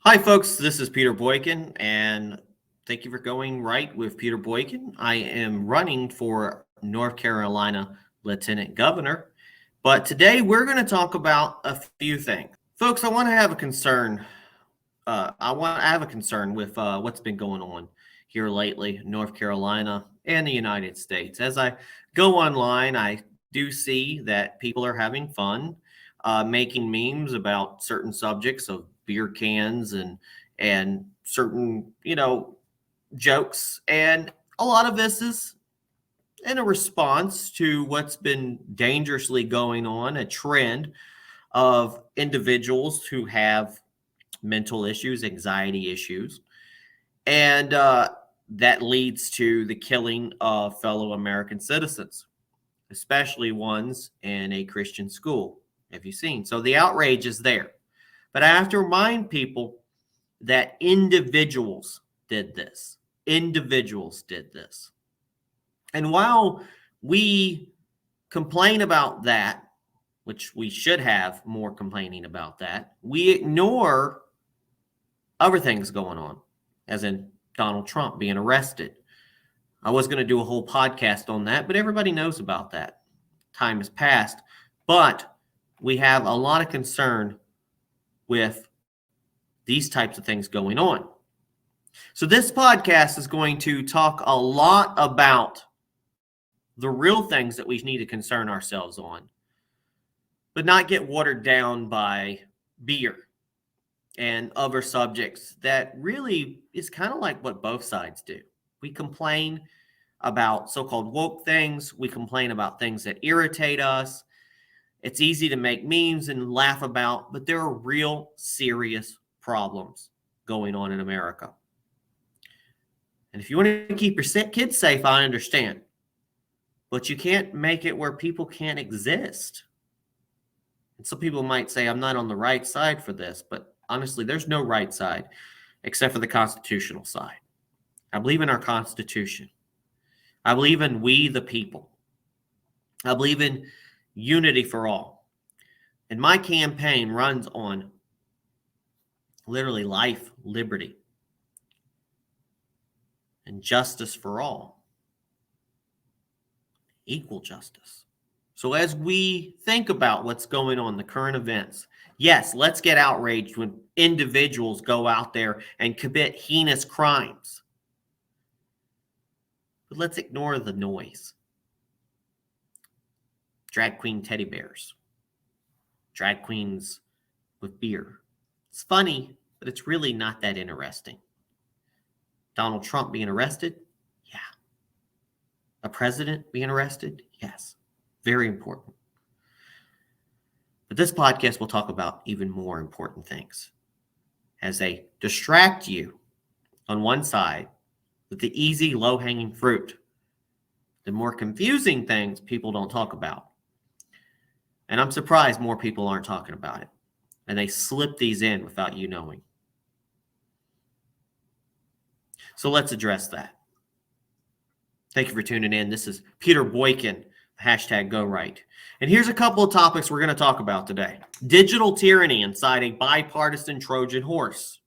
Hi, folks. This is Peter Boykin, and thank you for going right with Peter Boykin. I am running for North Carolina Lieutenant Governor, but today we're going to talk about a few things. Folks, I have a concern with what's been going on here lately in North Carolina and the United States. As I go online, I do see that people are having fun making memes about certain subjects of beer cans and certain jokes, and a lot of this is in a response to what's been dangerously going on, a trend of individuals who have mental issues, anxiety issues, and that leads to the killing of fellow American citizens, especially ones in a Christian school. Have you seen? So the outrage is there. But I have to remind people that individuals did this. Individuals did this. And while we complain about that, which we should have more complaining about that, we ignore other things going on, as in Donald Trump being arrested. I was going to do a whole podcast on that, but everybody knows about that. Time has passed. But we have a lot of concern with these types of things going on. So this podcast is going to talk a lot about the real things that we need to concern ourselves on, but not get watered down by beer and other subjects that really is kind of like what both sides do. We complain about so-called woke things. We complain about things that irritate us. It's easy to make memes and laugh about, but there are real serious problems going on in America. And if you want to keep your kids safe, I understand. But you can't make it where people can't exist. And some people might say, I'm not on the right side for this, but honestly, there's no right side except for the constitutional side. I believe in our Constitution. I believe in we the people. I believe in unity for all. And my campaign runs on literally life, liberty, and justice for all. Equal justice. So as we think about what's going on, the current events, yes, let's get outraged when individuals go out there and commit heinous crimes. But let's ignore the noise. Drag queen teddy bears. Drag queens with beer. It's funny, but it's really not that interesting. Donald Trump being arrested? Yeah. A president being arrested? Yes. Very important. But this podcast will talk about even more important things as they distract you on one side with the easy, low-hanging fruit. The more confusing things people don't talk about. And I'm surprised more people aren't talking about it. And they slip these in without you knowing. So let's address that. Thank you for tuning in. This is Peter Boykin, #GoRight. And here's a couple of topics we're going to talk about today. Digital tyranny inside a bipartisan Trojan horse.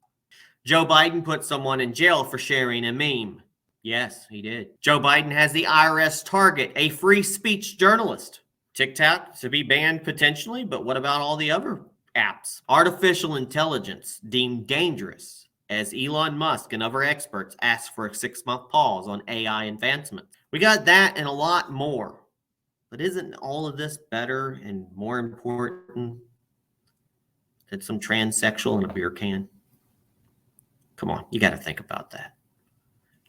Joe Biden put someone in jail for sharing a meme. Yes, he did. Joe Biden has the IRS target a free speech journalist. TikTok to be banned potentially, but what about all the other apps? Artificial intelligence deemed dangerous as Elon Musk and other experts ask for a 6-month pause on AI advancement. We got that and a lot more. But isn't all of this better and more important than some transsexual in a beer can? Come on, you got to think about that.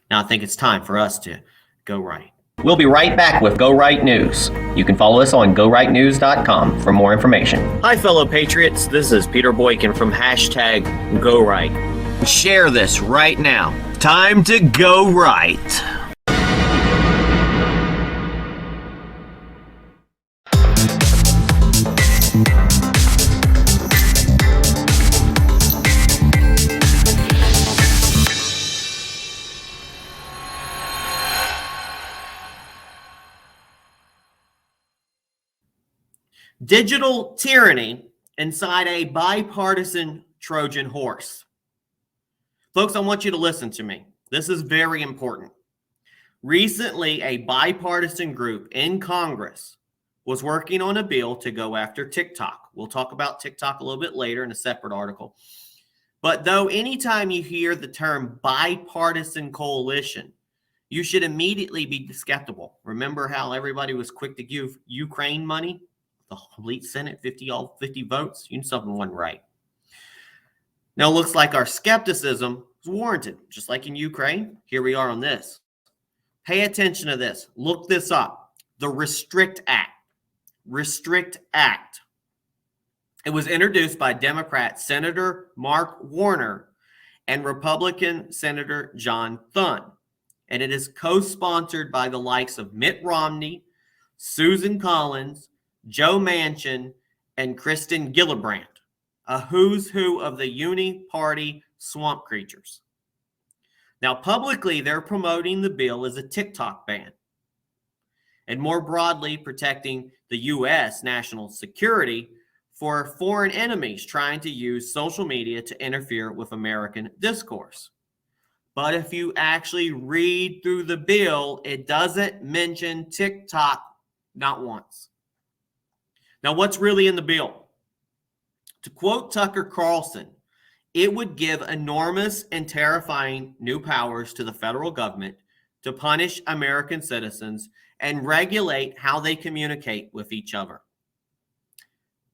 Now I think it's time for us to go right. We'll be right back with Go Right News. You can follow us on GoRightNews.com for more information. Hi, fellow patriots. This is Peter Boykin from #GoRight. Share this right now. Time to go right. Digital tyranny inside a bipartisan Trojan horse. Folks, I want you to listen to me. This is very important. Recently, a bipartisan group in Congress was working on a bill to go after TikTok. We'll talk about TikTok a little bit later in a separate article. But though anytime you hear the term bipartisan coalition, you should immediately be skeptical. Remember how everybody was quick to give Ukraine money? The complete Senate, 50 votes. You knew something wasn't right. Now it looks like our skepticism is warranted, just like in Ukraine. Here we are on this. Pay attention to this. Look this up. The Restrict Act. Restrict Act. It was introduced by Democrat Senator Mark Warner and Republican Senator John Thune. And it is co-sponsored by the likes of Mitt Romney, Susan Collins, Joe Manchin, and Kristen Gillibrand, a who's who of the uni-party swamp creatures. Now, publicly, they're promoting the bill as a TikTok ban, and more broadly, protecting the U.S. national security for foreign enemies trying to use social media to interfere with American discourse. But if you actually read through the bill, it doesn't mention TikTok, not once. Now, what's really in the bill? To quote Tucker Carlson, it would give enormous and terrifying new powers to the federal government to punish American citizens and regulate how they communicate with each other.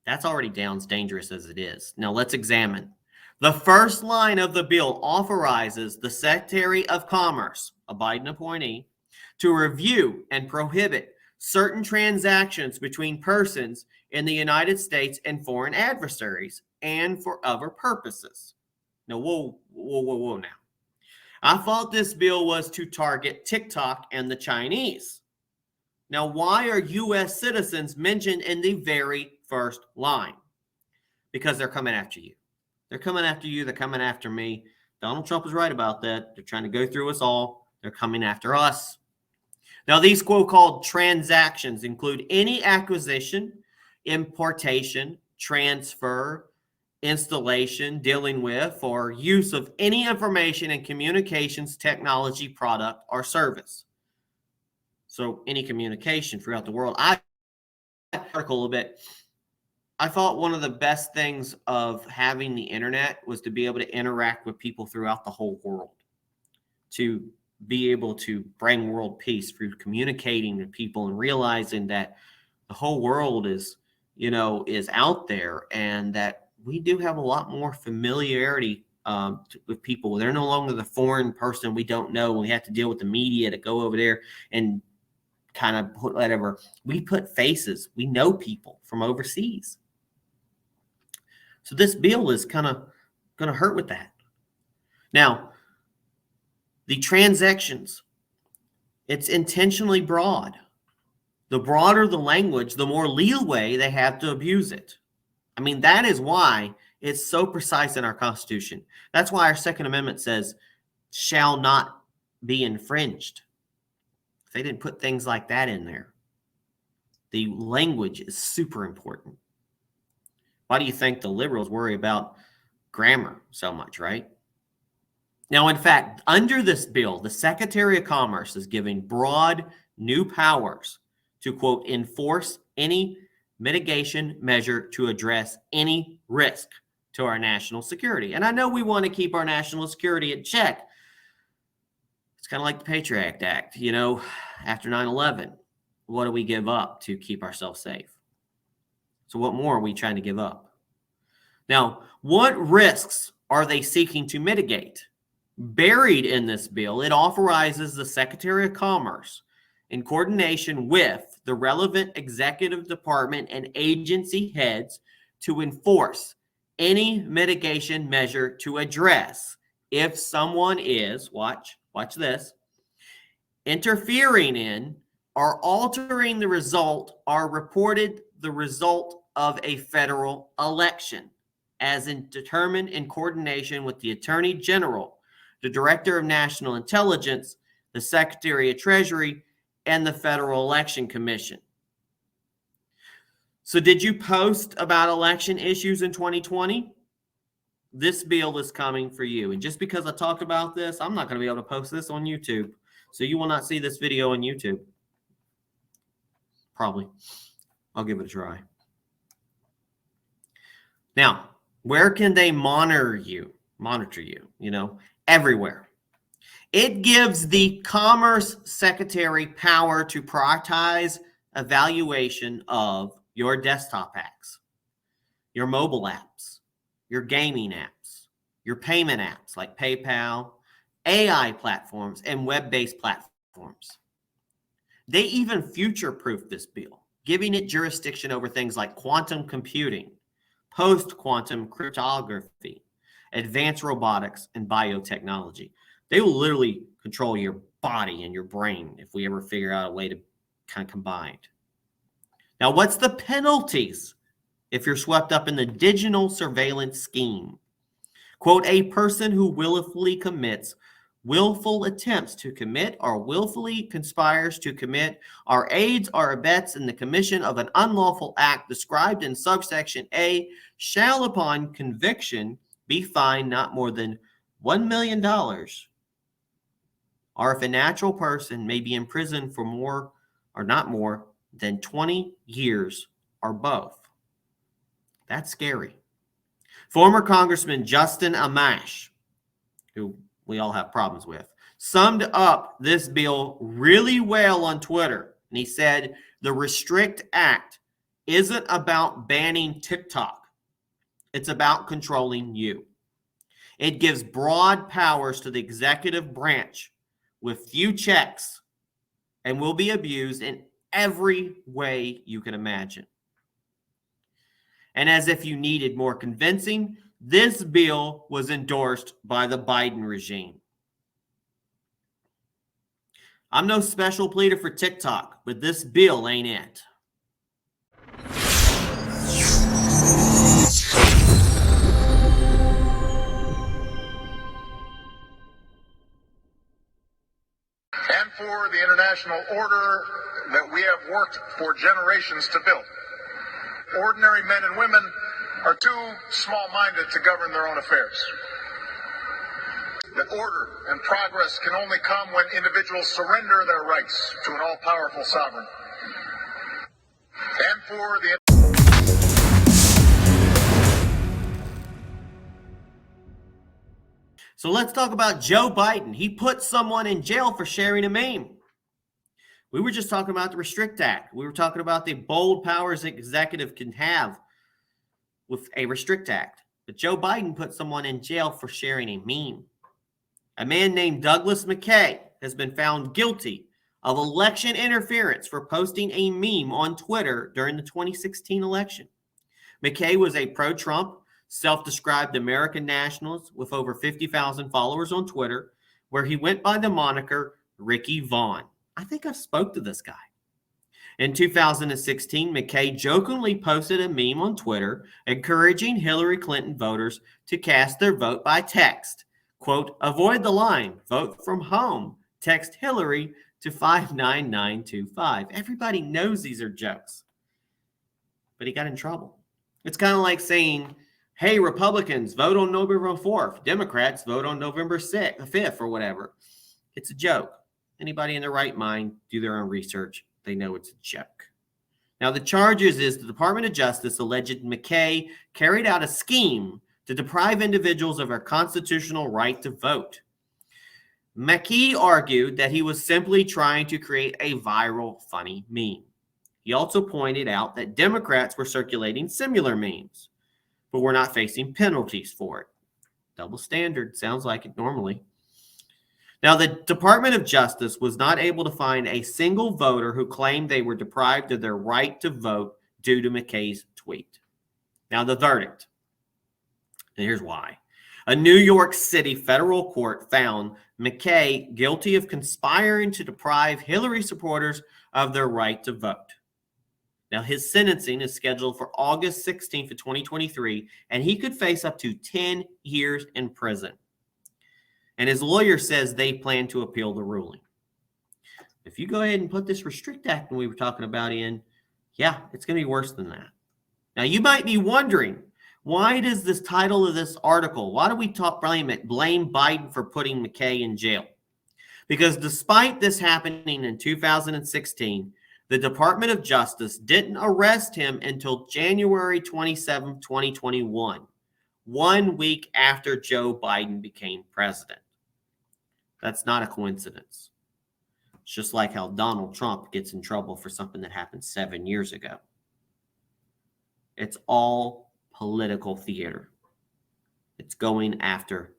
That's already dangerous as it is. Now let's examine. The first line of the bill authorizes the Secretary of Commerce, a Biden appointee, to review and prohibit certain transactions between persons in the United States and foreign adversaries and for other purposes. Now, whoa now. I thought this bill was to target TikTok and the Chinese. Now, why are U.S. citizens mentioned in the very first line? Because they're coming after you. They're coming after you. They're coming after me. Donald Trump is right about that. They're trying to go through us all. They're coming after us. Now, these quote-called transactions include any acquisition, importation, transfer, installation, dealing with, or use of any information and communications technology product or service. So any communication throughout the world. I article a little bit. I thought one of the best things of having the internet was to be able to interact with people throughout the whole world, to be able to bring world peace through communicating with people and realizing that the whole world is out there, and that we do have a lot more familiarity with people. They're no longer the foreign person we don't know. We have to deal with the media to go over there and kind of put whatever. We put faces. We know people from overseas. So this bill is kind of going to hurt with that. Now, the transactions, it's intentionally broad. The broader the language, the more leeway they have to abuse it. I mean, that is why it's so precise in our Constitution. That's why our Second Amendment says, shall not be infringed. If they didn't put things like that in there. The language is super important. Why do you think the liberals worry about grammar so much, right? Now, in fact, under this bill, the Secretary of Commerce is giving broad new powers to, quote, enforce any mitigation measure to address any risk to our national security. And I know we want to keep our national security in check. It's kind of like the Patriot Act, after 9/11. What do we give up to keep ourselves safe? So what more are we trying to give up? Now, what risks are they seeking to mitigate? Buried in this bill, it authorizes the Secretary of Commerce, in coordination with the relevant executive department and agency heads, to enforce any mitigation measure to address if someone is, watch this, interfering in or altering the result or reported the result of a federal election, as determined in coordination with the Attorney General, the Director of National Intelligence, the Secretary of Treasury, and the Federal Election Commission. So did you post about election issues in 2020? this bill is coming for you. And just because I talked about this, I'm not going to be able to post this on YouTube. So you will not see this video on YouTube. Probably. I'll give it a try. Now, where can they monitor you? Everywhere. It gives the Commerce Secretary power to prioritize evaluation of your desktop apps, your mobile apps, your gaming apps, your payment apps like PayPal, AI platforms, and web-based platforms. They even future-proof this bill, giving it jurisdiction over things like quantum computing, post-quantum cryptography, advanced robotics, and biotechnology. They will literally control your body and your brain if we ever figure out a way to kind of combine. Now, what's the penalties if you're swept up in the digital surveillance scheme? Quote, a person who willfully commits willful attempts to commit or willfully conspires to commit or aids or abets in the commission of an unlawful act described in subsection A shall upon conviction be fined not more than $1 million, or if a natural person may be imprisoned for more or not more than 20 years or both. That's scary. Former Congressman Justin Amash, who we all have problems with, summed up this bill really well on Twitter. And he said, the Restrict Act isn't about banning TikTok. It's about controlling you. It gives broad powers to the executive branch with few checks and will be abused in every way you can imagine. And as if you needed more convincing, this bill was endorsed by the Biden regime. I'm no special pleader for TikTok, but this bill ain't it. And for the international order that we have worked for generations to build. Ordinary men and women are too small-minded to govern their own affairs. The order and progress can only come when individuals surrender their rights to an all-powerful sovereign. And for the So let's talk about Joe Biden. He put someone in jail for sharing a meme. We were just talking about the Restrict Act. We were talking about the bold powers an executive can have with a Restrict Act. But Joe Biden put someone in jail for sharing a meme. A man named Douglas McKay has been found guilty of election interference for posting a meme on Twitter during the 2016 election. McKay was a pro-Trump, self-described American nationalist with over 50,000 followers on Twitter, where he went by the moniker Ricky Vaughn. I think I've spoke to this guy. In 2016, McKay jokingly posted a meme on Twitter encouraging Hillary Clinton voters to cast their vote by text. Quote, avoid the line, vote from home, text Hillary to 59925. Everybody knows these are jokes. But he got in trouble. It's kind of like saying, hey, Republicans, vote on November 4th. Democrats, vote on November 5th or whatever. It's a joke. Anybody in their right mind, do their own research. They know it's a joke. Now, the charges is the Department of Justice alleged McKay carried out a scheme to deprive individuals of their constitutional right to vote. McKay argued that he was simply trying to create a viral, funny meme. He also pointed out that Democrats were circulating similar memes, but were not facing penalties for it. Double standard, sounds like it normally. Now, the Department of Justice was not able to find a single voter who claimed they were deprived of their right to vote due to McKay's tweet. Now, the verdict. And here's why. A New York City federal court found McKay guilty of conspiring to deprive Hillary supporters of their right to vote. Now, his sentencing is scheduled for August 16th of 2023, and he could face up to 10 years in prison. And his lawyer says they plan to appeal the ruling. If you go ahead and put this Restrict Act we were talking about in, yeah, it's going to be worse than that. Now, you might be wondering, Why does this title of this article, why do we blame Biden for putting McKay in jail? Because despite this happening in 2016, the Department of Justice didn't arrest him until January 27, 2021, 1 week after Joe Biden became president. That's not a coincidence. It's just like how Donald Trump gets in trouble for something that happened 7 years ago. It's all political theater. It's going after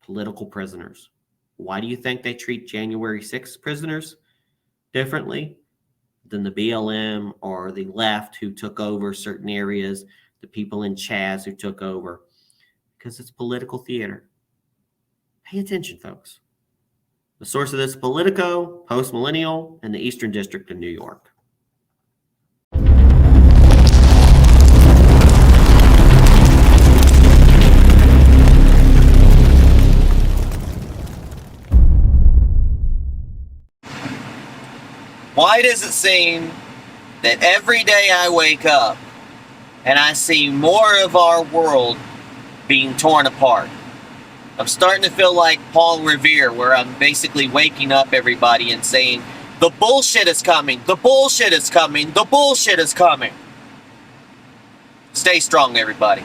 political prisoners. Why do you think they treat January 6th prisoners differently than the BLM or the left who took over certain areas, the people in Chaz who took over? Because it's political theater. Pay attention, folks. The source of this: Politico, Post Millennial, and the Eastern District of New York. Why does it seem that every day I wake up and I see more of our world being torn apart? I'm starting to feel like Paul Revere, where I'm basically waking up everybody and saying, the bullshit is coming, the bullshit is coming, the bullshit is coming. Stay strong, everybody.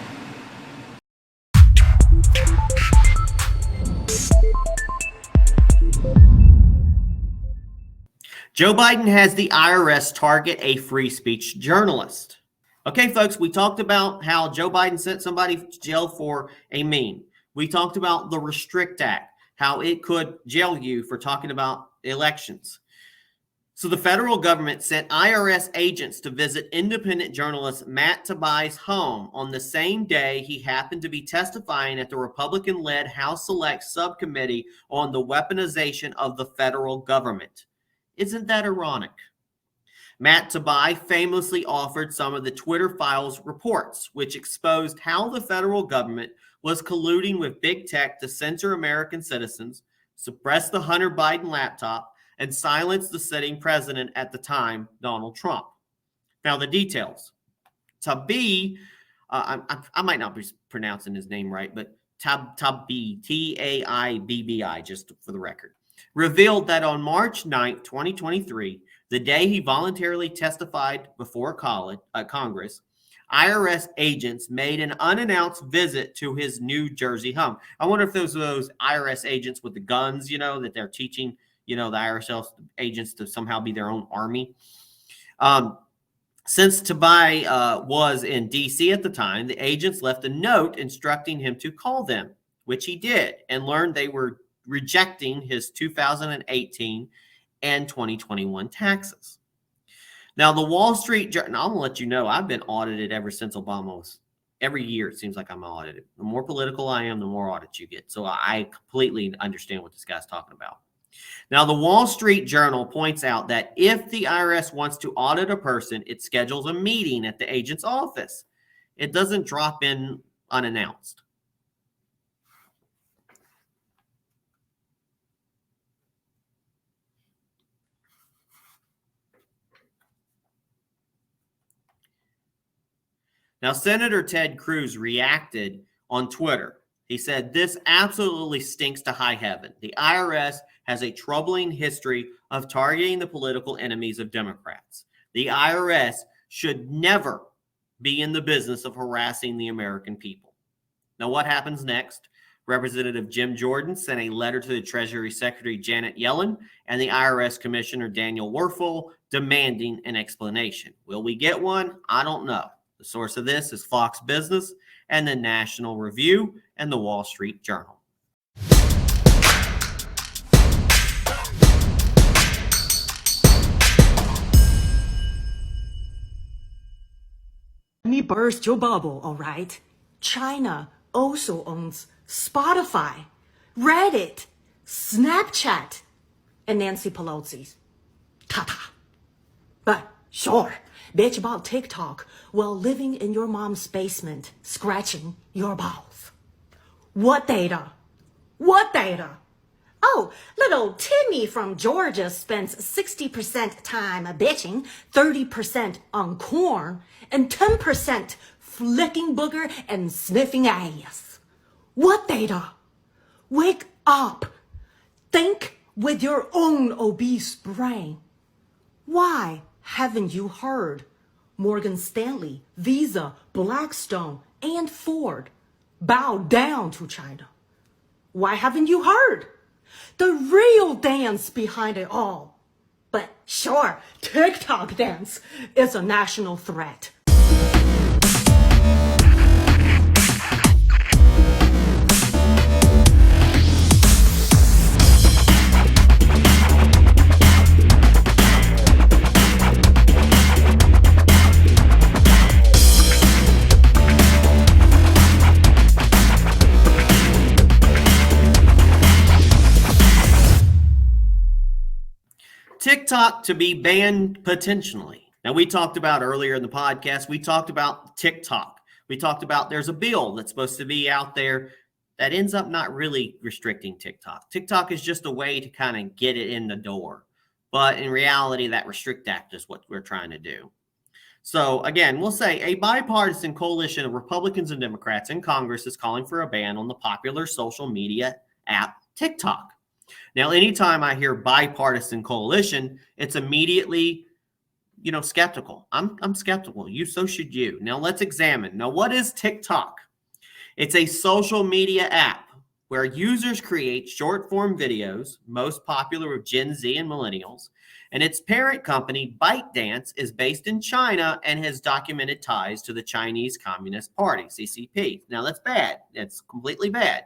Joe Biden has the IRS target a free speech journalist. Okay, folks, we talked about how Joe Biden sent somebody to jail for a meme. We talked about the Restrict Act, how it could jail you for talking about elections. So the federal government sent IRS agents to visit independent journalist Matt Taibbi's home on the same day he happened to be testifying at the Republican-led House Select Subcommittee on the weaponization of the federal government. Isn't that ironic? Matt Taibbi famously offered some of the Twitter Files reports, which exposed how the federal government was colluding with big tech to censor American citizens, suppress the Hunter Biden laptop, and silence the sitting president at the time, Donald Trump. Now, the details. Taibbi, I might not be pronouncing his name right, but Taibbi, Taibbi, just for the record, revealed that on March 9, 2023, the day he voluntarily testified before Congress, IRS agents made an unannounced visit to his New Jersey home. I wonder if those are those IRS agents with the guns, that they're teaching, the IRS agents to somehow be their own army. Since Taibbi was in D.C. at the time, the agents left a note instructing him to call them, which he did, and learned they were rejecting his 2018 and 2021 taxes. Now, the Wall Street Journal, I'm going to let you know, I've been audited ever since Obama was, every year it seems like I'm audited. The more political I am, the more audits you get. So I completely understand what this guy's talking about. Now, the Wall Street Journal points out that if the IRS wants to audit a person, it schedules a meeting at the agent's office. It doesn't drop in unannounced. Now, Senator Ted Cruz reacted on Twitter. He said, "This absolutely stinks to high heaven. The IRS has a troubling history of targeting the political enemies of Democrats. The IRS should never be in the business of harassing the American people." Now, what happens next? Representative Jim Jordan sent a letter to the Treasury Secretary Janet Yellen and the IRS Commissioner Daniel Werfel demanding an explanation. Will we get one? I don't know. The source of this is Fox Business and the National Review and the Wall Street Journal. Let me burst your bubble, all right? China also owns Spotify, Reddit, Snapchat, and Nancy Pelosi's. Ta-ta. But sure, bitch about TikTok while living in your mom's basement, scratching your balls. What data? What data? Oh, little Timmy from Georgia spends 60% time bitching, 30% on corn, and 10% flicking booger and sniffing ass. What data? Wake up. Think with your own obese brain. Why haven't you heard? Morgan Stanley, Visa, Blackstone, and Ford bow down to China. Why haven't you heard? The real dance behind it all. But sure, TikTok dance is a national threat. TikTok to be banned potentially. Now, we talked about earlier in the podcast, we talked about TikTok. We talked about there's a bill that's supposed to be out there that ends up not really restricting TikTok. TikTok is just a way to kind of get it in the door. But in reality, that Restrict Act is what we're trying to do. So again, we'll say a bipartisan coalition of Republicans and Democrats in Congress is calling for a ban on the popular social media app TikTok. Now, anytime I hear bipartisan coalition, it's immediately, skeptical. I'm skeptical. So should you. Now, let's examine. Now, what is TikTok? It's a social media app where users create short-form videos, most popular with Gen Z and millennials, and its parent company, ByteDance, is based in China and has documented ties to the Chinese Communist Party, CCP. Now, that's bad. That's completely bad.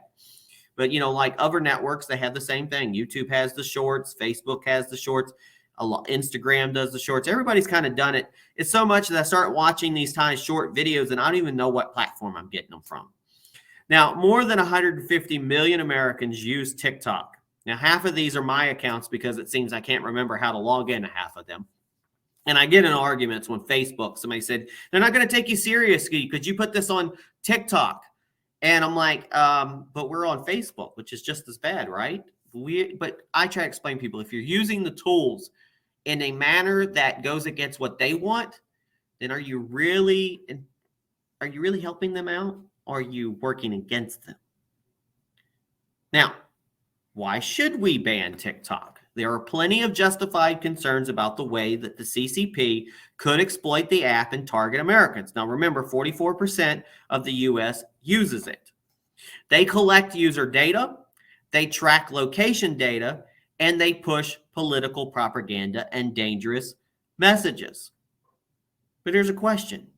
But, like other networks, they have the same thing. YouTube has the shorts. Facebook has the shorts. Instagram does the shorts. Everybody's kind of done it. It's so much that I start watching these tiny short videos, and I don't even know what platform I'm getting them from. Now, more than 150 million Americans use TikTok. Now, half of these are my accounts because it seems I can't remember how to log into half of them. And I get in arguments when Facebook, somebody said, they're not going to take you seriously. Could you put this on TikTok? And I'm like, but we're on Facebook, which is just as bad, right? But I try to explain to people, if you're using the tools in a manner that goes against what they want, then are you really helping them out, or are you working against them? Now, why should we ban TikTok? There are plenty of justified concerns about the way that the CCP could exploit the app and target Americans. Now, remember, 44% of the U.S. uses it. They collect user data, they track location data, and they push political propaganda and dangerous messages. But here's a question.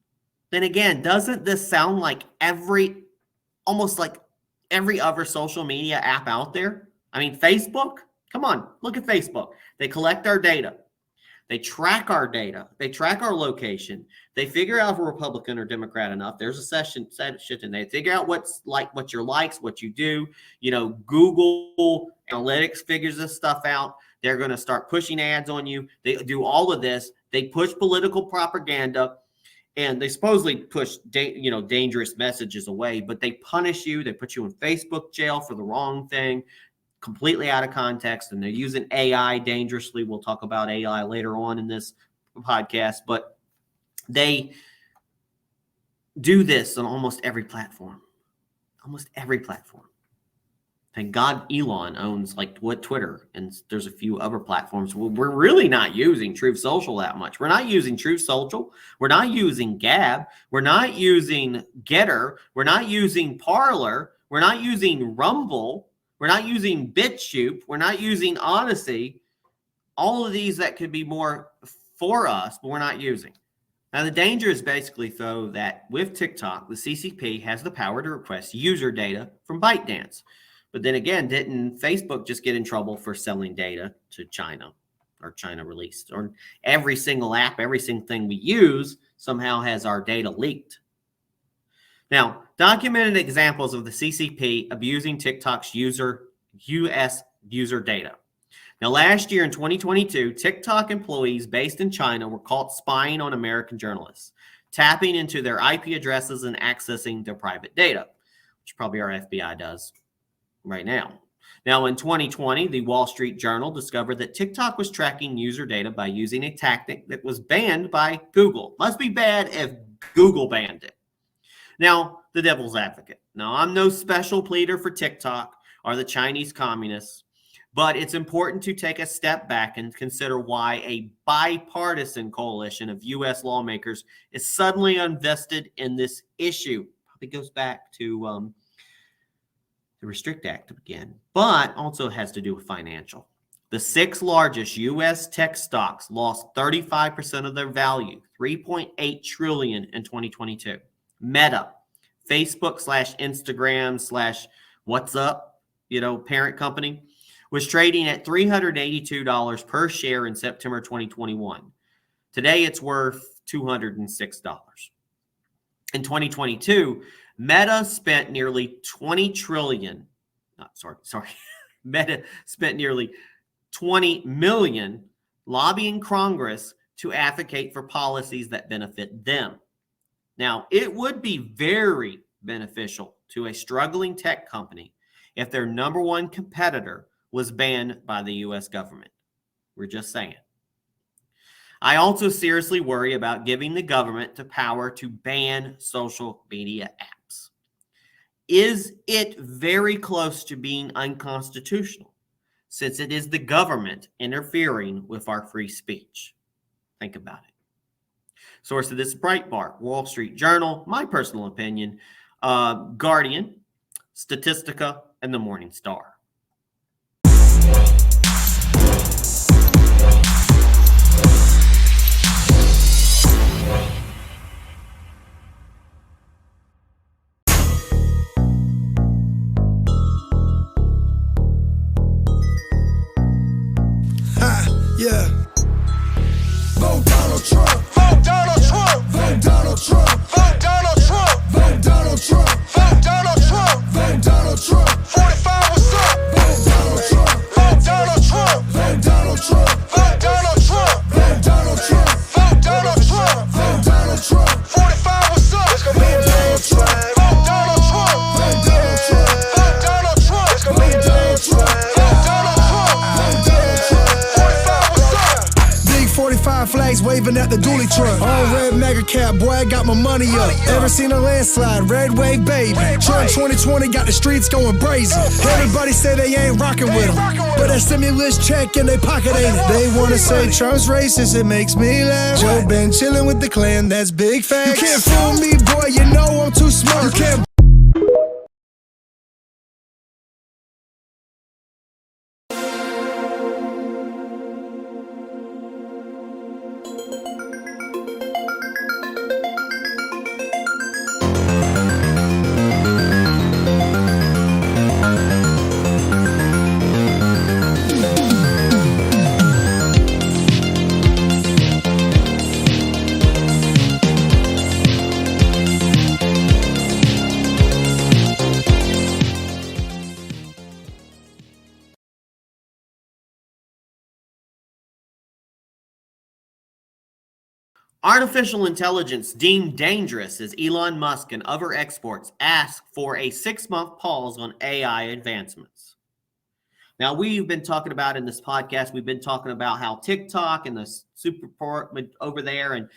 Then again, doesn't this sound like almost like every other social media app out there? I mean, Facebook? Come on, look at Facebook. They collect our data. They track our data. They track our location. They figure out if we're Republican or Democrat enough. There's a session, and they figure out what your likes, what you do. Google Analytics figures this stuff out. They're going to start pushing ads on you. They do all of this. They push political propaganda, and they supposedly push dangerous messages away, but they punish you. They put you in Facebook jail for the wrong thing, completely out of context, and they're using AI dangerously. We'll talk about AI later on in this podcast, but they do this on almost every platform. Thank God Elon owns Twitter, and there's a few other platforms. We're really not using Truth Social that much. We're not using Truth Social. We're not using Gab. We're not using Getter. We're not using Parler. We're not using Rumble. We're not using BitChute. We're not using Odyssey. All of these that could be more for us, but we're not using. Now, the danger is basically, though, that with TikTok, the CCP has the power to request user data from ByteDance. But then again, didn't Facebook just get in trouble for selling data to China, or China released? Or every single app, every single thing we use somehow has our data leaked. Now, documented examples of the CCP abusing TikTok's U.S. user data. Now, last year in 2022, TikTok employees based in China were caught spying on American journalists, tapping into their IP addresses and accessing their private data, which probably our FBI does right now. Now, in 2020, the Wall Street Journal discovered that TikTok was tracking user data by using a tactic that was banned by Google. Must be bad if Google banned it. Now, the devil's advocate. Now, I'm no special pleader for TikTok or the Chinese communists, but it's important to take a step back and consider why a bipartisan coalition of U.S. lawmakers is suddenly invested in this issue. Probably goes back to the Restrict Act again, but also has to do with financial. The 6 largest U.S. tech stocks lost 35% of their value, $3.8 trillion in 2022. Meta, Facebook / Instagram / what's up, parent company, was trading at $382 per share in September 2021. Today, it's worth $206. In 2022, Meta spent nearly $20 trillion. Meta spent nearly $20 million lobbying Congress to advocate for policies that benefit them. Now, it would be very beneficial to a struggling tech company if their number one competitor was banned by the U.S. government. We're just saying. I also seriously worry about giving the government the power to ban social media apps. Is it very close to being unconstitutional, since it is the government interfering with our free speech? Think about it. Source of this: Breitbart, Wall Street Journal, my personal opinion, Guardian, Statistica, and the Morning Star. Yeah. Vote Donald Trump. Vote Donald Trump. Vote Donald Trump. Vote Donald Trump. Vote Donald Trump. Vote Donald Trump. Vote Donald Trump. 45, what's up? Vote Donald Trump. Vote Donald Trump. Vote Donald Trump. Vote Donald Trump. Vote Donald Trump. Vote Donald Trump. Vote Donald Trump. 45, what's up? It's gonna be a landslide. Vote Donald Trump. Vote Donald Trump. Vote Donald Trump. It's gonna be a landslide. Vote Donald Trump. Vote Donald Trump. 45, what's up? Big 45 flags waving at the dually truck. All red mega cap, boy, I got my money up. Ever seen a landslide? Red wave, baby. Trump 2020 got the streets going brazen. Everybody say they ain't rocking with him, but that stimulus check in their pocket ain't it. They wanna say Trump's racist, it makes me laugh. Joe been chilling with the Klan, that's big facts. You can't fool me, boy, you know I'm too smart. You can't. Artificial intelligence deemed dangerous as Elon Musk and other experts ask for a 6-month pause on AI advancements. Now, we've been talking about in this podcast, we've been talking about how TikTok and the super over there, and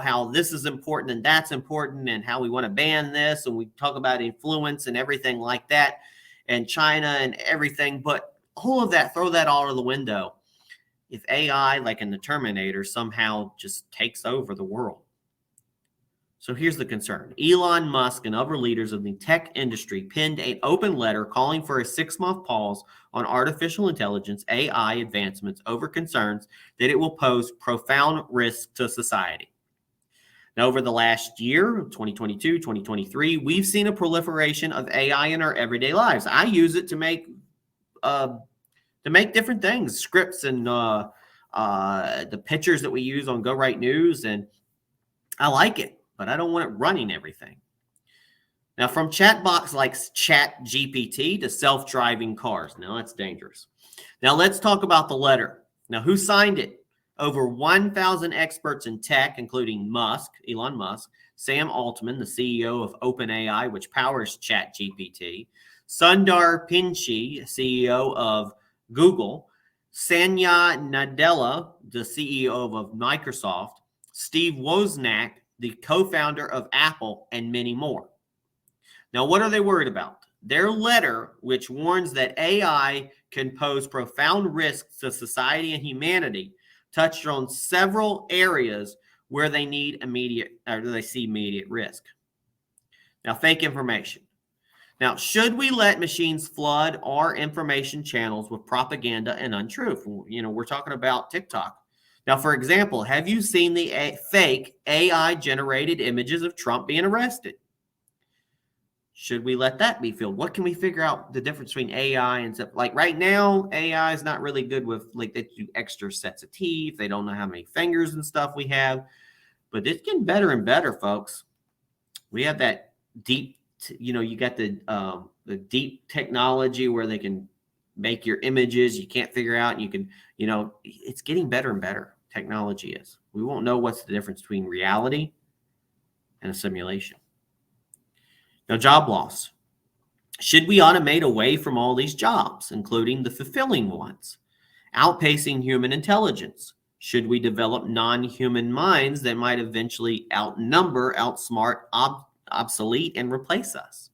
how this is important and that's important, and how we want to ban this, and we talk about influence and everything like that, and China and everything. But all of that, throw that all out of the window if AI, like in the Terminator, somehow just takes over the world. So here's the concern. Elon Musk and other leaders of the tech industry penned an open letter calling for a 6-month pause on artificial intelligence AI advancements over concerns that it will pose profound risk to society. Now, over the last year, 2022, 2023, we've seen a proliferation of AI in our everyday lives. I use it to make different things, scripts, and the pictures that we use on Go Right News, and I like it, but I don't want it running everything. Now, from chatbots like ChatGPT to self-driving cars. Now, that's dangerous. Now, let's talk about the letter. Now, who signed it? Over 1,000 experts in tech, including Elon Musk, Sam Altman, the CEO of OpenAI, which powers ChatGPT, Sundar Pichai, CEO of Google, Satya Nadella, the CEO of Microsoft, Steve Wozniak, the co-founder of Apple, and many more. Now, what are they worried about? Their letter, which warns that AI can pose profound risks to society and humanity, touched on several areas where they see immediate risk. Now, fake information. Now, should we let machines flood our information channels with propaganda and untruth? We're talking about TikTok. Now, for example, have you seen the fake AI-generated images of Trump being arrested? Should we let that be filled? What can we figure out the difference between AI and stuff? Like right now, AI is not really good with, like, they do extra sets of teeth. They don't know how many fingers and stuff we have. But it's getting better and better, folks. We have that deep, you got the deep technology where they can make your images you can't figure out. And you can, it's getting better and better. Technology is. We won't know what's the difference between reality and a simulation. Now, job loss. Should we automate away from all these jobs, including the fulfilling ones, outpacing human intelligence? Should we develop non-human minds that might eventually outnumber, outsmart, obsolete, and replace us?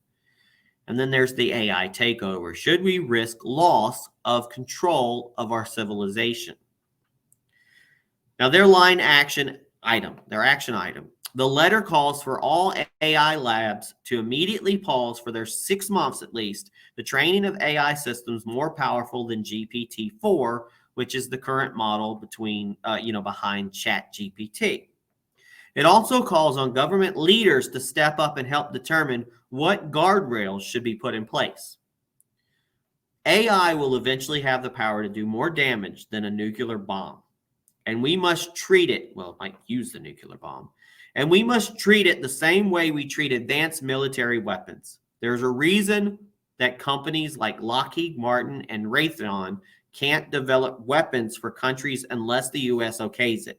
And then there's the AI takeover. Should we risk loss of control of our civilization? Now, their action item. The letter calls for all AI labs to immediately pause for their 6 months at least the training of AI systems more powerful than GPT-4, which is the current model behind ChatGPT. It also calls on government leaders to step up and help determine what guardrails should be put in place. AI will eventually have the power to do more damage than a nuclear bomb, and we must treat it, well, it might use the nuclear bomb, and we must treat it the same way we treat advanced military weapons. There's a reason that companies like Lockheed Martin and Raytheon can't develop weapons for countries unless the U.S. okays it.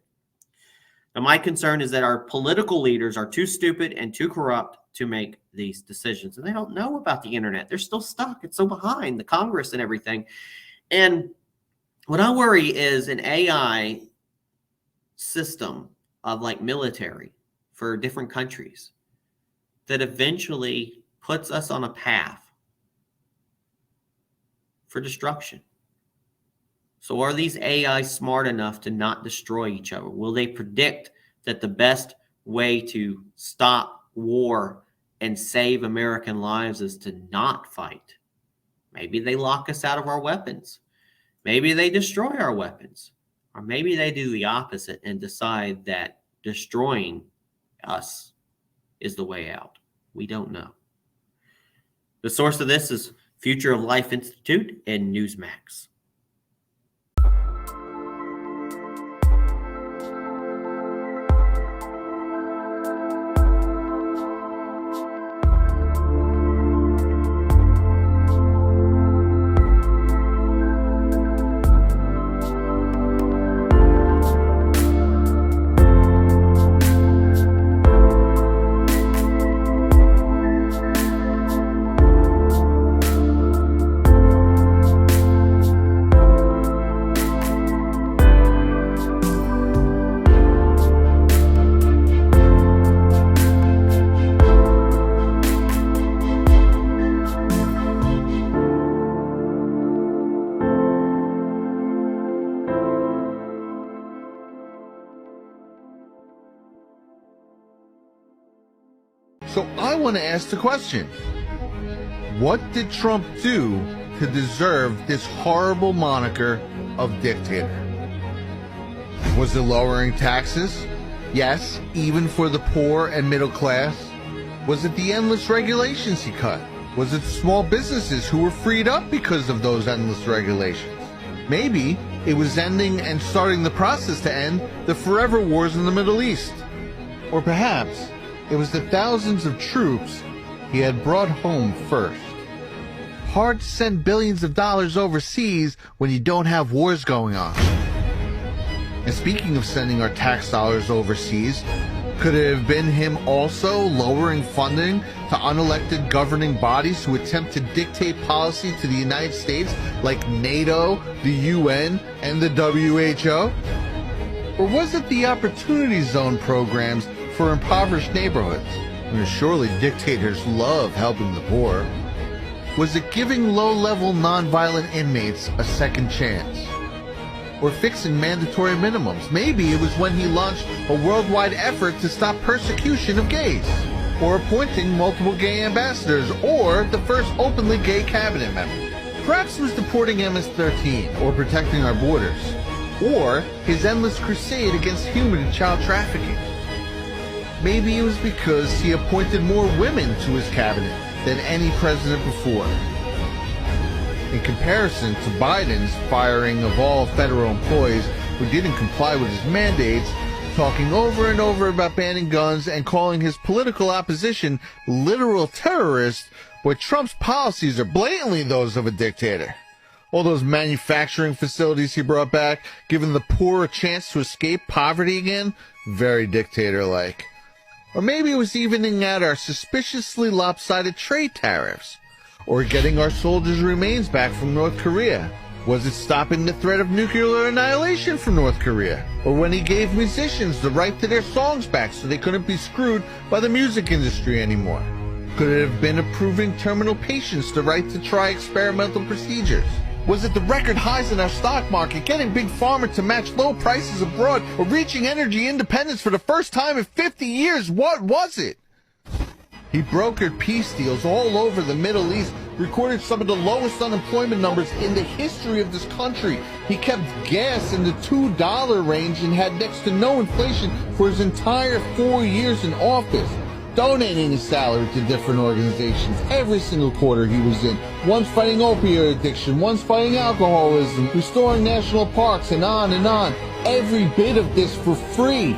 Now, my concern is that our political leaders are too stupid and too corrupt to make these decisions. And they don't know about the internet. They're still stuck. It's so behind the Congress and everything. And what I worry is an AI system of like military for different countries that eventually puts us on a path for destruction. So are these AI smart enough to not destroy each other? Will they predict that the best way to stop war and save American lives is to not fight? Maybe they lock us out of our weapons. Maybe they destroy our weapons. Or maybe they do the opposite and decide that destroying us is the way out. We don't know. The source of this is Future of Life Institute and Newsmax. So I want to ask the question, what did Trump do to deserve this horrible moniker of dictator? Was it lowering taxes? Yes, even for the poor and middle class. Was it the endless regulations he cut? Was it small businesses who were freed up because of those endless regulations? Maybe it was ending and starting the process to end the forever wars in the Middle East. Or perhaps it was the thousands of troops he had brought home first. Hard to send billions of dollars overseas when you don't have wars going on. And speaking of sending our tax dollars overseas, could it have been him also lowering funding to unelected governing bodies who attempt to dictate policy to the United States like NATO, the UN, and the WHO? Or was it the Opportunity Zone programs for impoverished neighborhoods? Surely dictators love helping the poor. Was it giving low-level nonviolent inmates a second chance? Or fixing mandatory minimums? Maybe it was when he launched a worldwide effort to stop persecution of gays. Or appointing multiple gay ambassadors, or the first openly gay cabinet member. Perhaps it was deporting MS-13, or protecting our borders. Or his endless crusade against human and child trafficking. Maybe it was because he appointed more women to his cabinet than any president before. In comparison to Biden's firing of all federal employees who didn't comply with his mandates, talking over and over about banning guns and calling his political opposition literal terrorists, but Trump's policies are blatantly those of a dictator. All those manufacturing facilities he brought back, giving the poor a chance to escape poverty again, very dictator-like. Or maybe it was evening out our suspiciously lopsided trade tariffs. Or getting our soldiers' remains back from North Korea. Was it stopping the threat of nuclear annihilation from North Korea? Or when he gave musicians the right to their songs back so they couldn't be screwed by the music industry anymore? Could it have been approving terminal patients the right to try experimental procedures? Was it the record highs in our stock market, getting Big Pharma to match low prices abroad, or reaching energy independence for the first time in 50 years? What was it? He brokered peace deals all over the Middle East, recorded some of the lowest unemployment numbers in the history of this country. He kept gas in the $2 range and had next to no inflation for his entire 4 years in office. Donating his salary to different organizations every single quarter he was in. Once fighting opioid addiction, once fighting alcoholism, restoring national parks, and on and on. Every bit of this for free.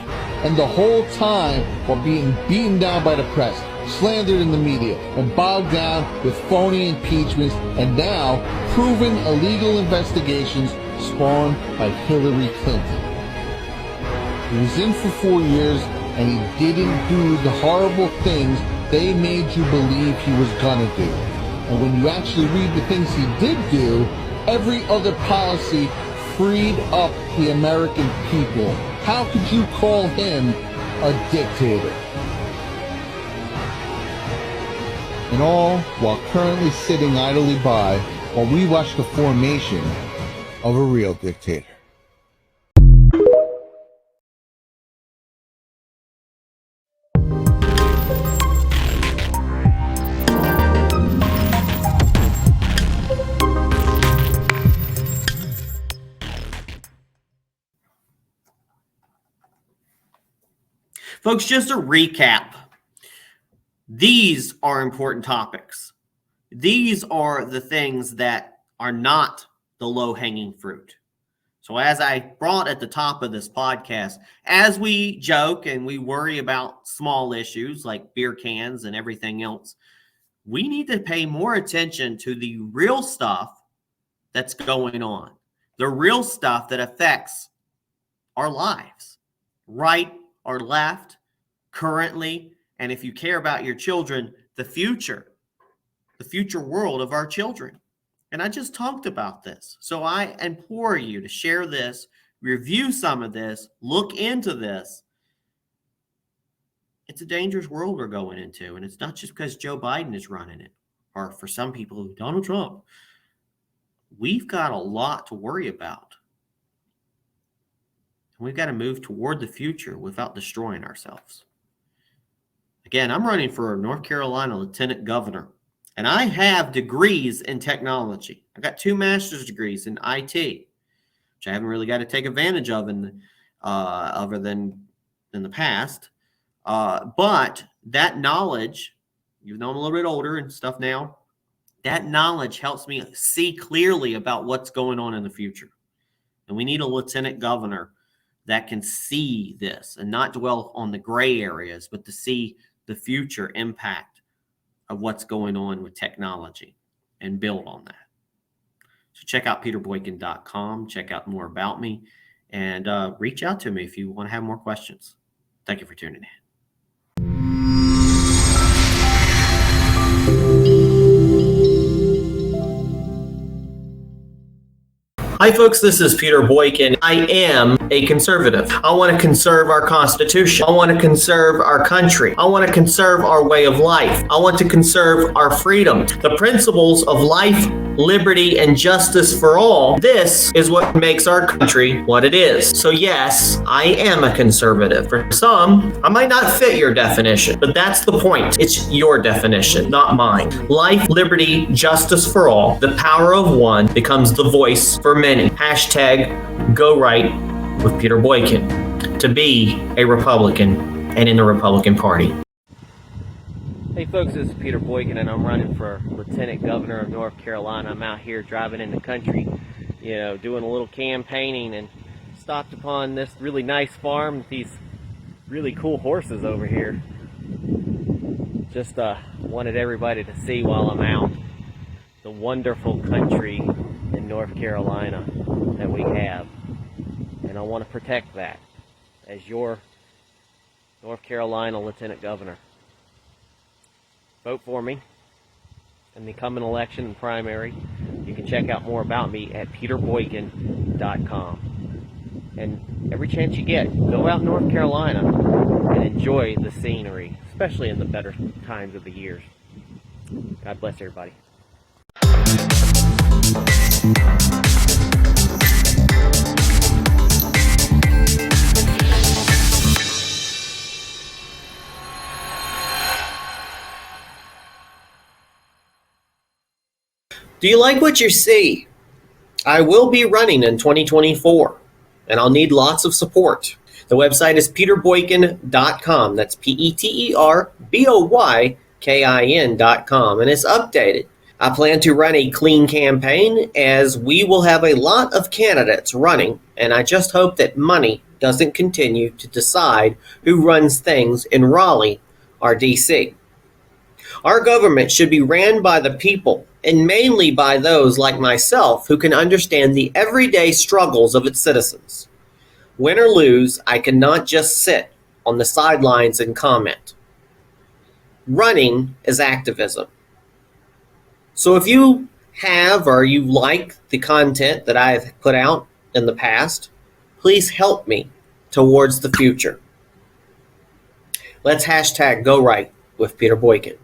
And the whole time while being beaten down by the press, slandered in the media, and bogged down with phony impeachments, and now proven illegal investigations spawned by Hillary Clinton. He was in for 4 years, and he didn't do the horrible things they made you believe he was gonna do. And when you actually read the things he did do, every other policy freed up the American people. How could you call him a dictator? And all while currently sitting idly by while we watch the formation of a real dictator. Folks, just a recap. These are important topics. These are the things that are not the low-hanging fruit. So as I brought at the top of this podcast, as we joke and we worry about small issues like beer cans and everything else, we need to pay more attention to the real stuff that's going on, the real stuff that affects our lives, right or left, currently, and if you care about your children, the future world of our children. And I just talked about this. So I implore you to share this, review some of this, look into this. It's a dangerous world we're going into. And it's not just because Joe Biden is running it, or for some people, Donald Trump. We've got a lot to worry about. We've got to move toward the future without destroying ourselves. Again, I'm running for North Carolina Lieutenant Governor, and I have degrees in technology. I got 2 master's degrees in IT, which I haven't really got to take advantage of other than in the past. But that knowledge, even though I'm a little bit older and stuff now, that knowledge helps me see clearly about what's going on in the future. And we need a lieutenant governor that can see this and not dwell on the gray areas, but to see the future impact of what's going on with technology and build on that. So check out peterboykin.com, check out more about me, and reach out to me if you want to have more questions. Thank you for tuning in. Hi, folks. This is Peter Boykin. I am a conservative. I want to conserve our Constitution. I want to conserve our country. I want to conserve our way of life. I want to conserve our freedom. The principles of life, liberty, and justice for all. This is what makes our country what it is. So yes, I am a conservative. For some, I might not fit your definition, but that's the point. It's your definition, not mine. Life, liberty, justice for all. The power of one becomes the voice for many. Hashtag Go Right with Peter Boykin. To be a Republican and in the Republican Party. Hey folks, this is Peter Boykin and I'm running for Lieutenant Governor of North Carolina. I'm out here driving in the country, doing a little campaigning, and stopped upon this really nice farm with these really cool horses over here. Just wanted everybody to see while I'm out the wonderful country in North Carolina that we have. And I want to protect that as your North Carolina Lieutenant Governor. Vote for me in the coming election and primary. You can check out more about me at peterboykin.com. And every chance you get, go out in North Carolina and enjoy the scenery, especially in the better times of the years. God bless everybody. Do you like what you see? I will be running in 2024, and I'll need lots of support. The website is peterboykin.com. That's peterboykin.com, and it's updated. I plan to run a clean campaign as we will have a lot of candidates running, and I just hope that money doesn't continue to decide who runs things in Raleigh or D.C. Our government should be ran by the people, and mainly by those like myself who can understand the everyday struggles of its citizens. Win or lose, I cannot just sit on the sidelines and comment. Running is activism. So if you have or you like the content that I've put out in the past, please help me towards the future. Let's hashtag Go Right with Peter Boykin.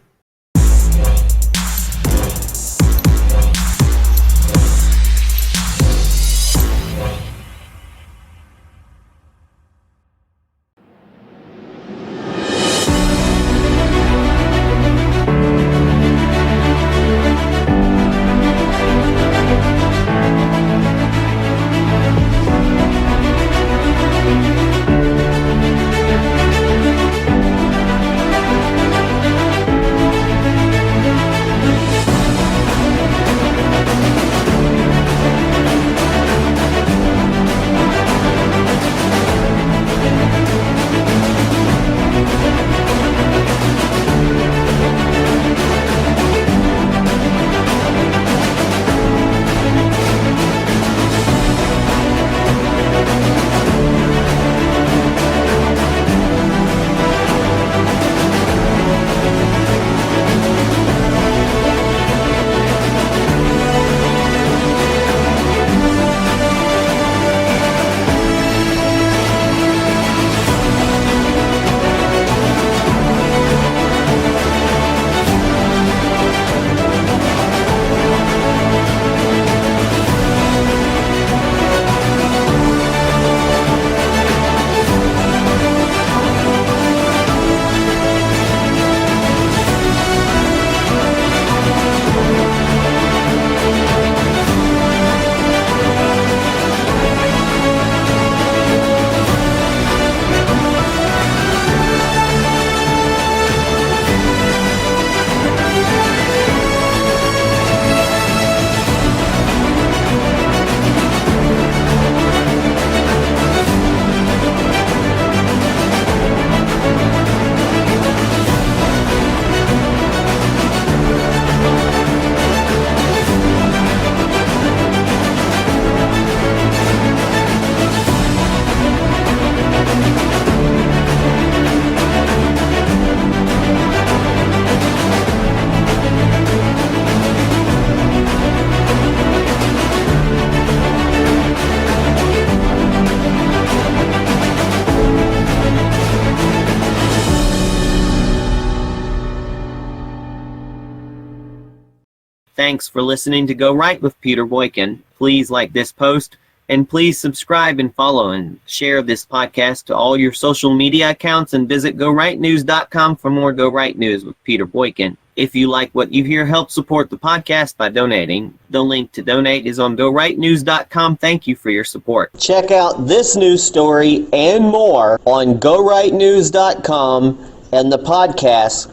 Thanks for listening to Go Right with Peter Boykin. Please like this post, and please subscribe and follow and share this podcast to all your social media accounts, and visit GoRightNews.com for more Go Right News with Peter Boykin. If you like what you hear, help support the podcast by donating. The link to donate is on GoRightNews.com. Thank you for your support. Check out this news story and more on GoRightNews.com and the podcast,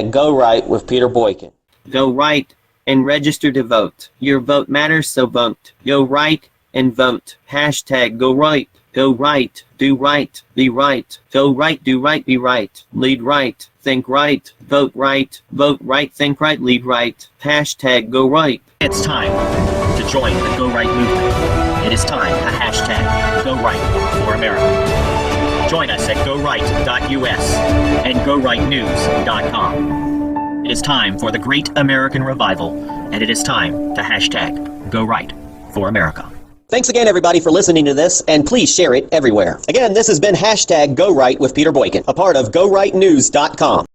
#GoRight with Peter Boykin. Go right and register to vote. Your vote matters, so vote. Go right and vote. #Go right. Go right. Do right. Be right. Go right. Do right. Be right. Lead right. Think right. Vote right. Vote right. Think right. Lead right. #Go right. It's time to join the Go Right movement. It is time to #Go Right for America. Join us at GoRight.us and GoRightNews.com. It is time for the Great American Revival, and it is time to #Go Right for America. Thanks again, everybody, for listening to this, and please share it everywhere. Again, this has been #Go Right with Peter Boykin, a part of GoRightNews.com.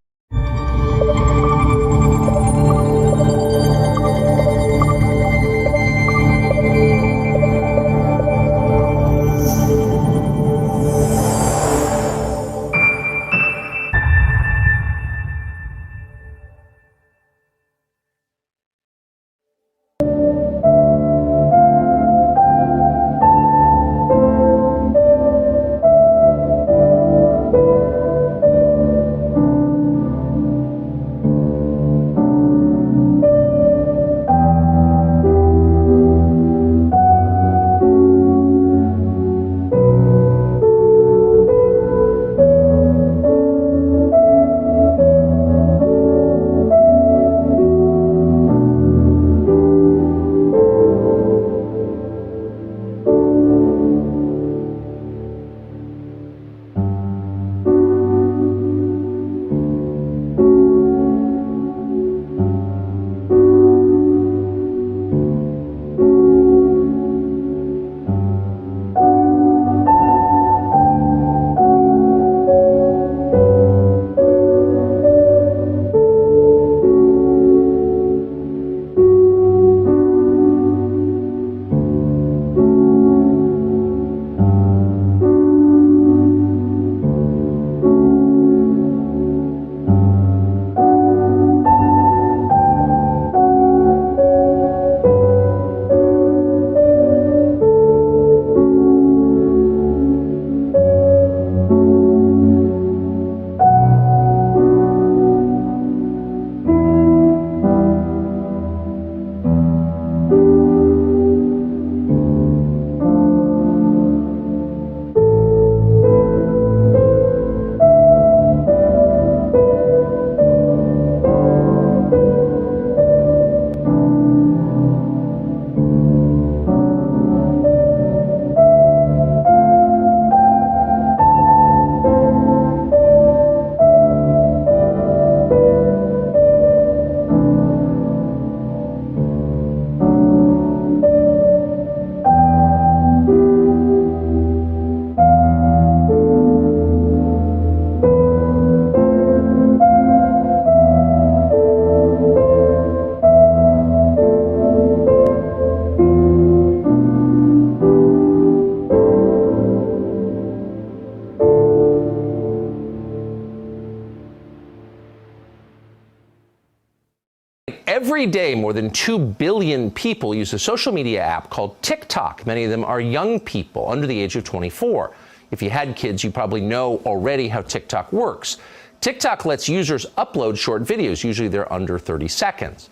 Every day, more than 2 billion people use a social media app called TikTok. Many of them are young people under the age of 24. If you had kids, you probably know already how TikTok works. TikTok lets users upload short videos. Usually they're under 30 seconds.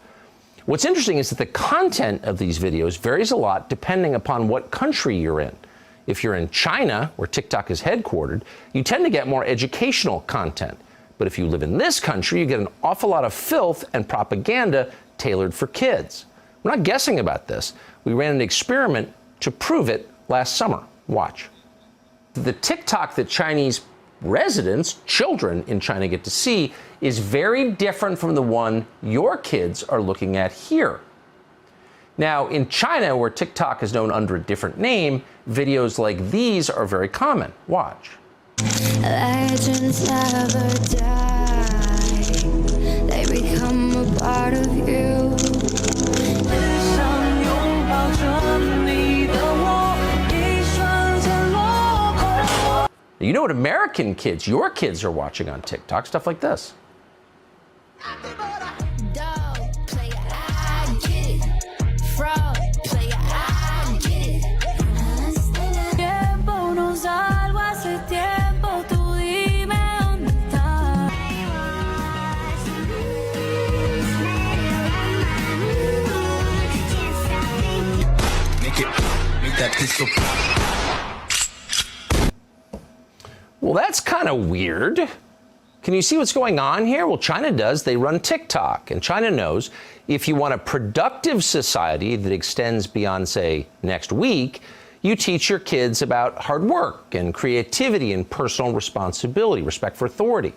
What's interesting is that the content of these videos varies a lot depending upon what country you're in. If you're in China, where TikTok is headquartered, you tend to get more educational content. But if you live in this country, you get an awful lot of filth and propaganda tailored for kids. We're not guessing about this. We ran an experiment to prove it last summer. Watch. The TikTok that Chinese residents, children in China, get to see is very different from the one your kids are looking at here. Now, in China, where TikTok is known under a different name, videos like these are very common. Watch. Legends never die. They become a part of you. You know what American kids, your kids, are watching on TikTok? Stuff like this. Well, that's kind of weird. Can you see what's going on here? Well, China does. They run TikTok, and China knows if you want a productive society that extends beyond, say, next week, you teach your kids about hard work and creativity and personal responsibility, respect for authority.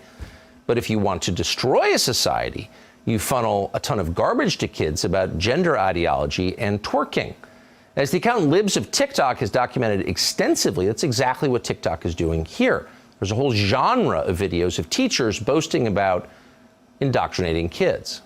But if you want to destroy a society, you funnel a ton of garbage to kids about gender ideology and twerking. As the account Libs of TikTok has documented extensively, that's exactly what TikTok is doing here. There's a whole genre of videos of teachers boasting about indoctrinating kids.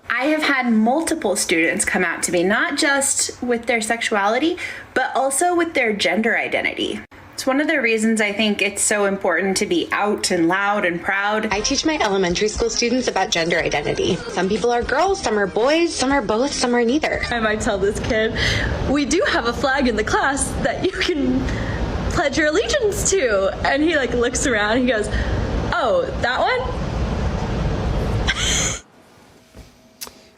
I have had multiple students come out to me, not just with their sexuality, but also with their gender identity. It's one of the reasons I think it's so important to be out and loud and proud. I teach my elementary school students about gender identity. Some people are girls, some are boys, some are both, some are neither. I might tell this kid, we do have a flag in the class that you can pledge your allegiance to. And he looks around, he goes, oh, that one?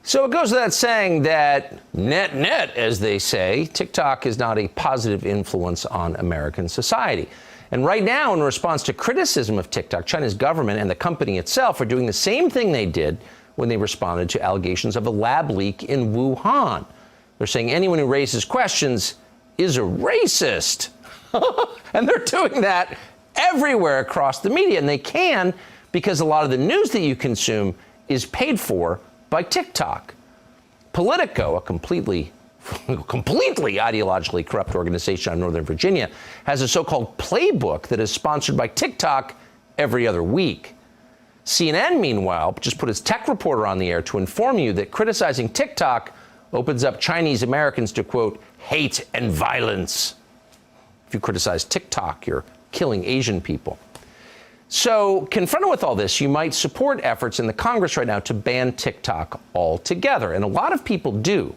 So it goes without saying that net, as they say, TikTok is not a positive influence on American society. And right now, in response to criticism of TikTok, China's government and the company itself are doing the same thing they did when they responded to allegations of a lab leak in Wuhan. They're saying anyone who raises questions is a racist. And they're doing that everywhere across the media. And they can because a lot of the news that you consume is paid for by TikTok. Politico, a completely ideologically corrupt organization out of Northern Virginia, has a so-called playbook that is sponsored by TikTok every other week. CNN, meanwhile, just put its tech reporter on the air to inform you that criticizing TikTok opens up Chinese Americans to, quote, hate and violence. If you criticize TikTok, you're killing Asian people. So, confronted with all this, you might support efforts in the Congress right now to ban TikTok altogether. And a lot of people do,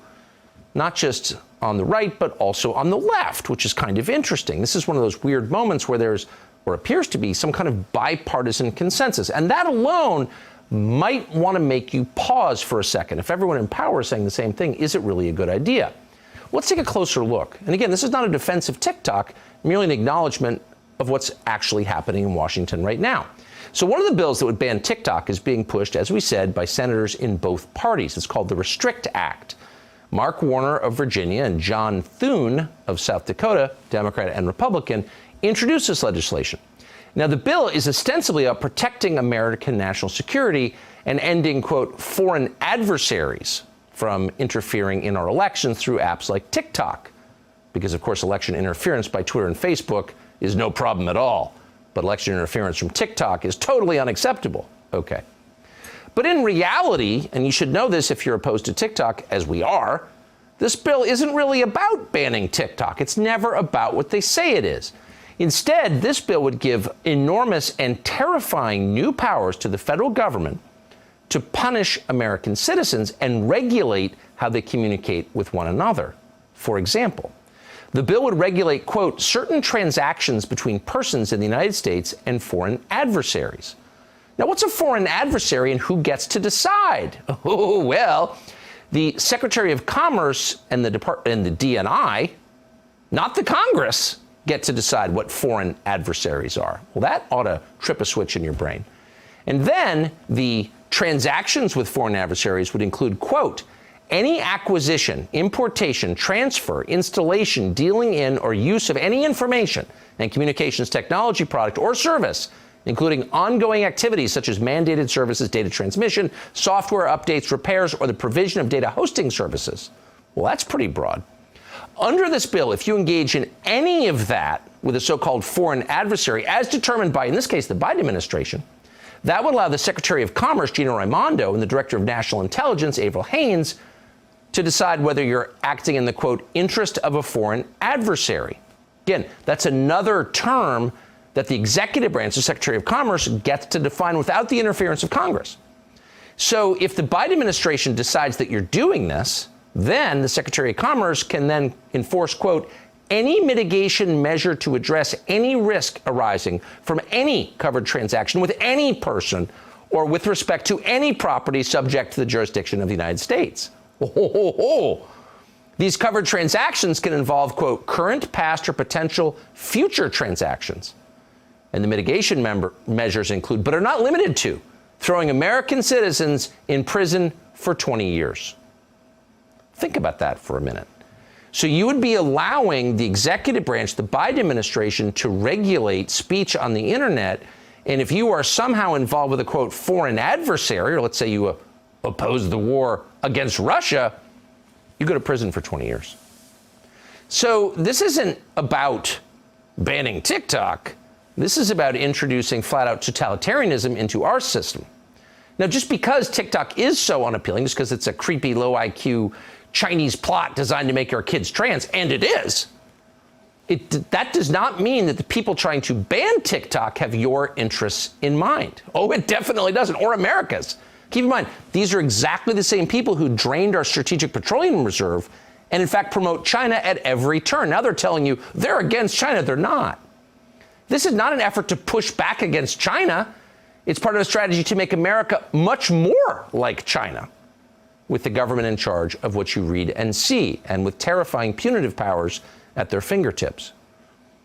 not just on the right, but also on the left, which is kind of interesting. This is one of those weird moments where there's, or appears to be, some kind of bipartisan consensus. And that alone might want to make you pause for a second. If everyone in power is saying the same thing, is it really a good idea? Let's take a closer look. And again, this is not a defense of TikTok, merely an acknowledgement of what's actually happening in Washington right now. So one of the bills that would ban TikTok is being pushed, as we said, by senators in both parties. It's called the Restrict Act. Mark Warner of Virginia and John Thune of South Dakota, Democrat and Republican, introduced this legislation. Now, the bill is ostensibly about protecting American national security and ending, quote, foreign adversaries from interfering in our elections through apps like TikTok. Because, of course, election interference by Twitter and Facebook is no problem at all. But election interference from TikTok is totally unacceptable. Okay. But in reality, and you should know this if you're opposed to TikTok, as we are, this bill isn't really about banning TikTok. It's never about what they say it is. Instead, this bill would give enormous and terrifying new powers to the federal government to punish American citizens and regulate how they communicate with one another. For example, the bill would regulate, quote, certain transactions between persons in the United States and foreign adversaries. Now, what's a foreign adversary and who gets to decide? Oh, well, the Secretary of Commerce and the DNI, not the Congress, get to decide what foreign adversaries are. Well, that ought to trip a switch in your brain. And then the transactions with foreign adversaries would include, quote, any acquisition, importation, transfer, installation, dealing in, or use of any information and communications technology product or service, including ongoing activities such as mandated services, data transmission, software updates, repairs, or the provision of data hosting services. Well, that's pretty broad. Under this bill, if you engage in any of that with a so-called foreign adversary, as determined by, in this case, the Biden administration, that would allow the Secretary of Commerce, Gina Raimondo, and the Director of National Intelligence, Avril Haines, to decide whether you're acting in the, quote, interest of a foreign adversary. Again, that's another term that the executive branch, the Secretary of Commerce, gets to define without the interference of Congress. So if the Biden administration decides that you're doing this, then the Secretary of Commerce can then enforce, quote, any mitigation measure to address any risk arising from any covered transaction with any person or with respect to any property subject to the jurisdiction of the United States. These covered transactions can involve, quote, current, past, or potential future transactions. And the mitigation measures include, but are not limited to, throwing American citizens in prison for 20 years. Think about that for a minute. So you would be allowing the executive branch, the Biden administration, to regulate speech on the internet. And if you are somehow involved with a, quote, foreign adversary, or let's say you oppose the war against Russia, you go to prison for 20 years. So this isn't about banning TikTok. This is about introducing flat-out totalitarianism into our system. Now, just because TikTok is so unappealing, just because it's a creepy, low-IQ Chinese plot designed to make our kids trans, and it is, that does not mean that the people trying to ban TikTok have your interests in mind. Oh, it definitely doesn't, or America's. Keep in mind, these are exactly the same people who drained our strategic petroleum reserve and, in fact, promote China at every turn. Now they're telling you they're against China. They're not. This is not an effort to push back against China. It's part of a strategy to make America much more like China, with the government in charge of what you read and see, and with terrifying punitive powers at their fingertips.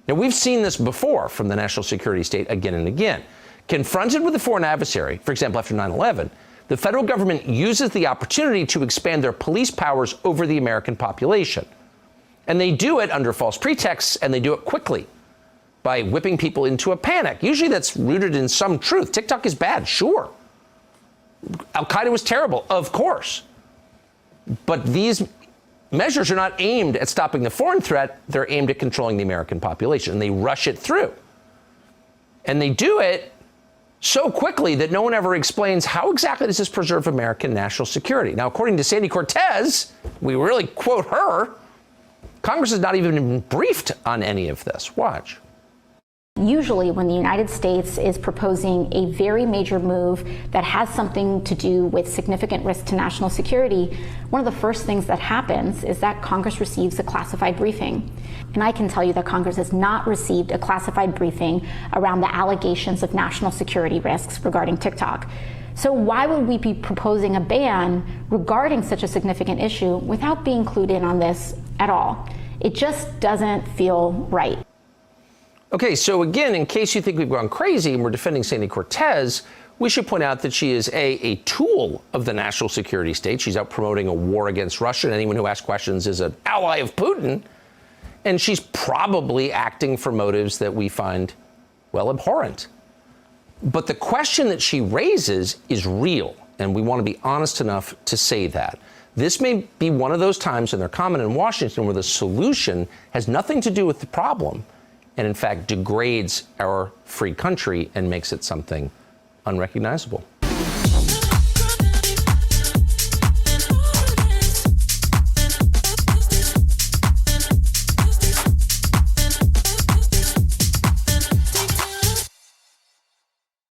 Now, we've seen this before from the national security state again and again. Confronted with a foreign adversary, for example, after 9/11, the federal government uses the opportunity to expand their police powers over the American population. And they do it under false pretexts, and they do it quickly by whipping people into a panic. Usually that's rooted in some truth. TikTok is bad, sure. Al-Qaeda was terrible, of course. But these measures are not aimed at stopping the foreign threat. They're aimed at controlling the American population, and they rush it through. And they do it so quickly that no one ever explains how exactly does this preserve American national security. Now, according to Sandy Cortez, we really quote her, Congress has not even been briefed on any of this. Watch. Usually when the United States is proposing a very major move that has something to do with significant risk to national security, one of the first things that happens is that Congress receives a classified briefing. And I can tell you that Congress has not received a classified briefing around the allegations of national security risks regarding TikTok. So why would we be proposing a ban regarding such a significant issue without being clued in on this at all? It just doesn't feel right. Okay, so again, in case you think we've gone crazy and we're defending Sandy Cortez, we should point out that she is a tool of the national security state. She's out promoting a war against Russia, and anyone who asks questions is an ally of Putin. And she's probably acting for motives that we find, well, abhorrent. But the question that she raises is real, and we want to be honest enough to say that. This may be one of those times, and they're common in Washington, where the solution has nothing to do with the problem, and in fact degrades our free country and makes it something unrecognizable.